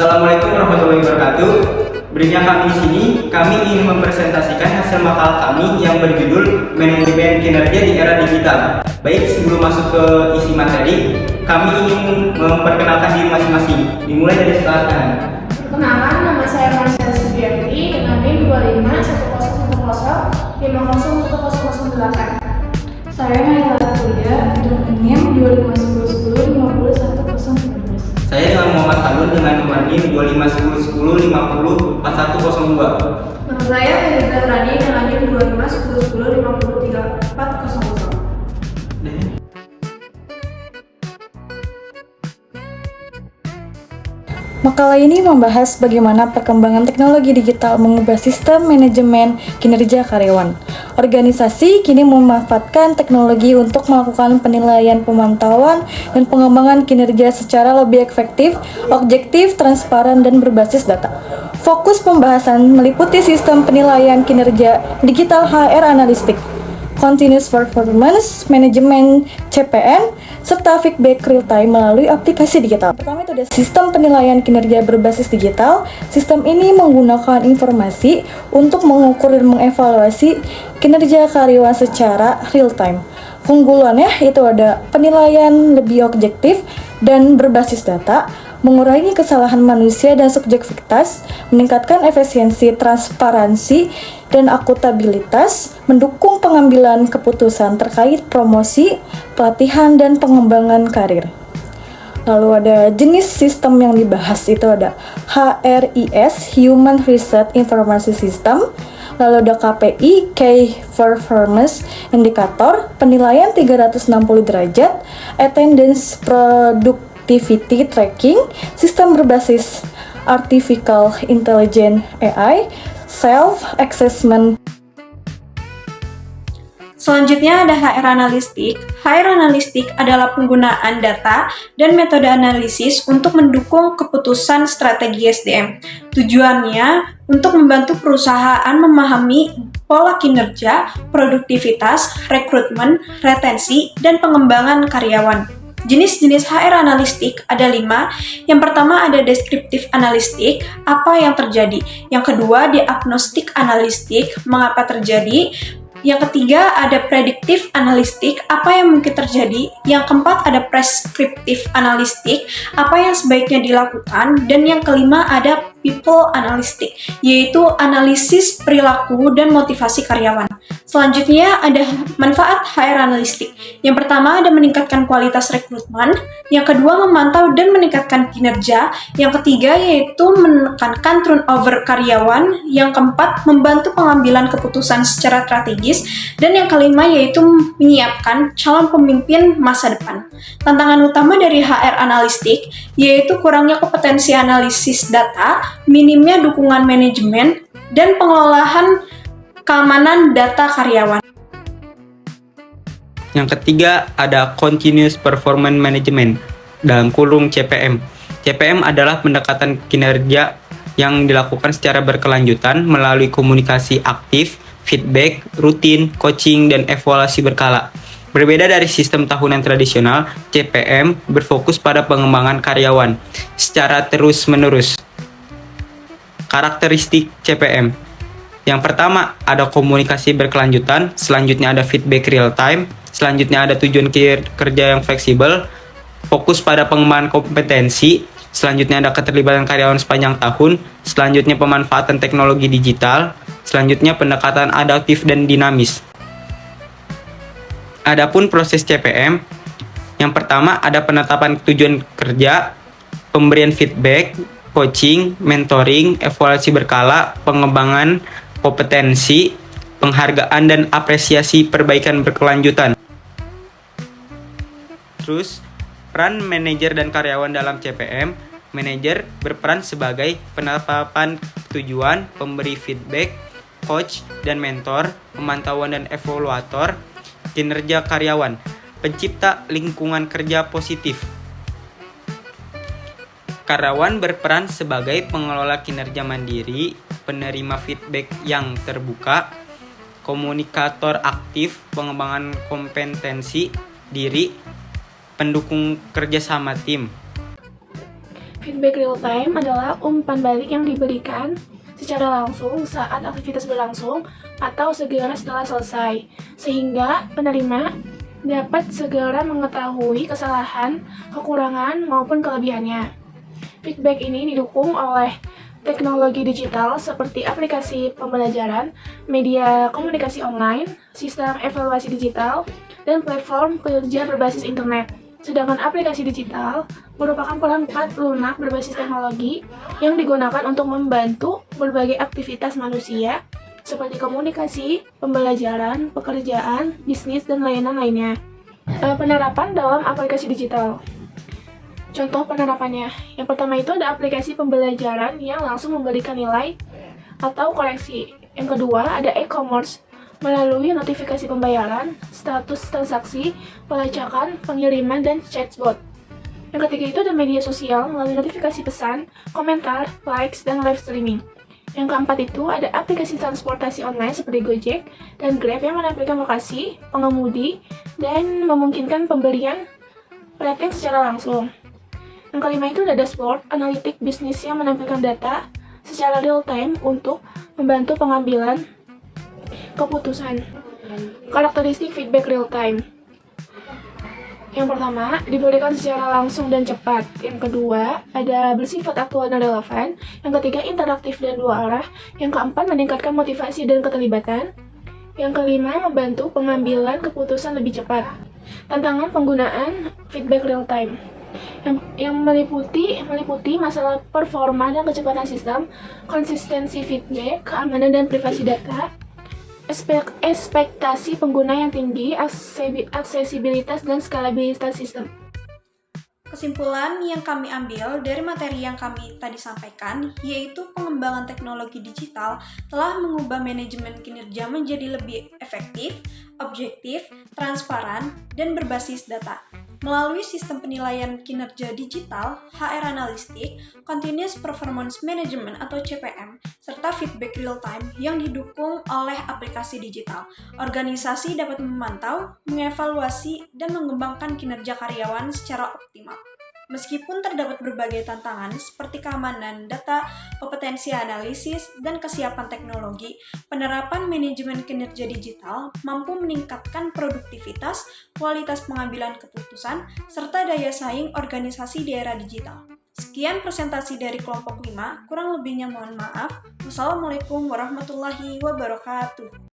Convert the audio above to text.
Assalamualaikum warahmatullahi wabarakatuh. Berikutnya kami ingin mempresentasikan hasil makalah kami yang berjudul Manajemen Kinerja di Era Digital. Baik, sebelum masuk ke isi materi, kami ingin memperkenalkan diri masing-masing. Dimulai dari sebelah kanan. Perkenalkan, nama saya Marcella Subianti dengan NIM 2510050108. Saya Naila Kuliah dengan NIM 2510105010. Saya dengan Muhammad Halun dengan nomor NIM 251010504102. Nama saya Fedra Rani dengan NIM 251010503400. Makalah ini membahas bagaimana perkembangan teknologi digital mengubah sistem manajemen kinerja karyawan. Organisasi kini memanfaatkan teknologi untuk melakukan penilaian, pemantauan, dan pengembangan kinerja secara lebih efektif, objektif, transparan, dan berbasis data. Fokus pembahasan meliputi sistem penilaian kinerja digital HR analistik, Continuous Performance Management (CPM), serta feedback real time melalui aplikasi digital. Pertama itu ada sistem penilaian kinerja berbasis digital. Sistem ini menggunakan informasi untuk mengukur dan mengevaluasi kinerja karyawan secara real time. Keunggulannya itu ada penilaian lebih objektif dan berbasis data, mengurangi kesalahan manusia dan subjektivitas, meningkatkan efisiensi, transparansi, dan akuntabilitas, mendukung pengambilan keputusan terkait promosi, pelatihan, dan pengembangan karir. Lalu ada jenis sistem yang dibahas itu ada HRIS, Human Resource Information System. Lalu ada KPI, Key Performance Indicator, penilaian 360 derajat, Attendance Productivity Tracking, sistem berbasis Artificial Intelligence AI, Self-Assessment. Selanjutnya ada HR analistik. HR analistik adalah penggunaan data dan metode analisis untuk mendukung keputusan strategi SDM. Tujuannya untuk membantu perusahaan memahami pola kinerja, produktivitas, rekrutmen, retensi, dan pengembangan karyawan. Jenis-jenis HR analistik ada 5. Yang pertama ada deskriptif analistik, apa yang terjadi. Yang kedua diagnostik analistik, mengapa terjadi. Yang ketiga ada prediktif analistik, apa yang mungkin terjadi. Yang keempat ada preskriptif analistik, apa yang sebaiknya dilakukan. Dan yang kelima ada people analistik, yaitu analisis perilaku dan motivasi karyawan. Selanjutnya ada manfaat HR analistik. Yang pertama ada meningkatkan kualitas rekrutmen, yang kedua memantau dan meningkatkan kinerja, yang ketiga yaitu menekankan turnover karyawan, yang keempat membantu pengambilan keputusan secara strategis, dan yang kelima yaitu menyiapkan calon pemimpin masa depan. Tantangan utama dari HR analistik yaitu kurangnya kompetensi analisis data, minimnya dukungan manajemen, dan pengelolaan keamanan data karyawan. Yang ketiga ada Continuous Performance Management dalam kurung CPM. CPM adalah pendekatan kinerja yang dilakukan secara berkelanjutan melalui komunikasi aktif, feedback, rutin, coaching, dan evaluasi berkala. Berbeda dari sistem tahunan tradisional, CPM berfokus pada pengembangan karyawan secara terus-menerus. Karakteristik CPM. Yang pertama ada komunikasi berkelanjutan, selanjutnya ada feedback real time, selanjutnya ada tujuan kerja yang fleksibel, fokus pada pengembangan kompetensi, selanjutnya ada keterlibatan karyawan sepanjang tahun, selanjutnya pemanfaatan teknologi digital, selanjutnya pendekatan adaptif dan dinamis. Adapun proses CPM, yang pertama ada penetapan tujuan kerja, pemberian feedback, coaching, mentoring, evaluasi berkala, pengembangan kompetensi, penghargaan dan apresiasi perbaikan berkelanjutan. Terus, peran manajer dan karyawan dalam CPM. Manajer berperan sebagai penetapan tujuan, pemberi feedback, coach dan mentor, pemantauan dan evaluator kinerja karyawan, pencipta lingkungan kerja positif. Karyawan berperan sebagai pengelola kinerja mandiri, penerima feedback yang terbuka, komunikator aktif, pengembangan kompetensi diri, pendukung kerjasama tim. Feedback real time adalah umpan balik yang diberikan secara langsung saat aktivitas berlangsung atau segera setelah selesai, sehingga penerima dapat segera mengetahui kesalahan, kekurangan, maupun kelebihannya. Feedback ini didukung oleh teknologi digital seperti aplikasi pembelajaran, media komunikasi online, sistem evaluasi digital, dan platform kerja berbasis internet. Sedangkan aplikasi digital merupakan perangkat lunak berbasis teknologi yang digunakan untuk membantu berbagai aktivitas manusia seperti komunikasi, pembelajaran, pekerjaan, bisnis, dan layanan lainnya. Penerapan dalam aplikasi digital. Contoh penerapannya, yang pertama itu ada aplikasi pembelajaran yang langsung memberikan nilai atau koreksi. Yang kedua ada e-commerce melalui notifikasi pembayaran, status transaksi, pelacakan, pengiriman, dan chatbot. Yang ketiga itu ada media sosial melalui notifikasi pesan, komentar, likes, dan live streaming. Yang keempat itu ada aplikasi transportasi online seperti Gojek dan Grab yang menampilkan lokasi, pengemudi, dan memungkinkan pemberian rating secara langsung. Yang kelima itu ada dashboard analitik bisnis yang menampilkan data secara real time untuk membantu pengambilan keputusan. Karakteristik feedback real time. Yang pertama, diberikan secara langsung dan cepat. Yang kedua, ada bersifat aktual dan relevan. Yang ketiga, interaktif dan dua arah. Yang keempat, meningkatkan motivasi dan keterlibatan. Yang kelima, membantu pengambilan keputusan lebih cepat. Tantangan penggunaan feedback real time yang meliputi masalah performa dan kecepatan sistem, konsistensi feedback, keamanan dan privasi data, ekspektasi pengguna yang tinggi, aksesibilitas dan skalabilitas sistem. Kesimpulan yang kami ambil dari materi yang kami tadi sampaikan, yaitu pengembangan teknologi digital telah mengubah manajemen kinerja menjadi lebih efektif, objektif, transparan, dan berbasis data. Melalui sistem penilaian kinerja digital, HR Analistik, Continuous Performance Management atau CPM, serta feedback real time yang didukung oleh aplikasi digital, organisasi dapat memantau, mengevaluasi, dan mengembangkan kinerja karyawan secara optimal. Meskipun terdapat berbagai tantangan seperti keamanan data, kompetensi analisis, dan kesiapan teknologi, penerapan manajemen kinerja digital mampu meningkatkan produktivitas, kualitas pengambilan keputusan, serta daya saing organisasi di era digital. Sekian presentasi dari kelompok 5, kurang lebihnya mohon maaf. Wassalamualaikum warahmatullahi wabarakatuh.